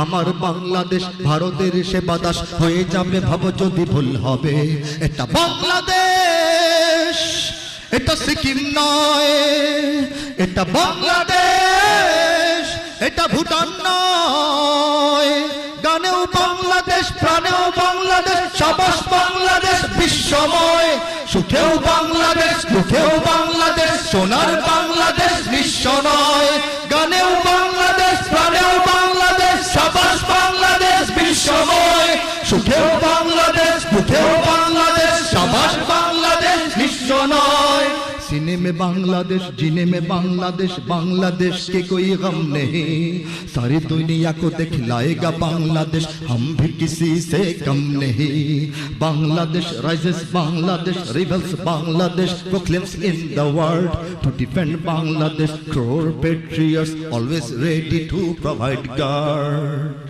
আমার বাংলাদেশ ভারতের সেবা দাস হয়ে যাবে, ভাবো যদি ভুল হবে। এটা বাংলাদেশ, এটা সিকিম নয়, এটা বাংলাদেশ, এটা ভুটান নয়। গানেও বাংলাদেশ, প্রাণেও বাংলাদেশ, সাবাস বাংলাদেশ বিশ্বময়। সুখেও বাংলাদেশ, দুঃখেও বাংলাদেশ, সোনার বাংলাদেশ নিঃস্ব নয়। গানেও বাংলাদেশ, প্রাণেও বাংলাদেশ, সাবাস বাংলাদেশ বিশ্বময়। সুখেও বাংলাদেশ, দুঃখেও বাংলাদেশ, সাবাস বাংলাদেশ নিঃস্ব নয়। सीने में बांग्लादेश, जीने में बांग्लादेश, बांग्लादेश के कोई गम नहीं। सारी दुनिया को दिखलाएगा बांग्लादेश, हम भी किसी से कम नहीं। Bangladesh rises, Bangladesh rebels, Bangladesh proclaims in the world to defend Bangladesh. Crore patriots always ready to provide guard.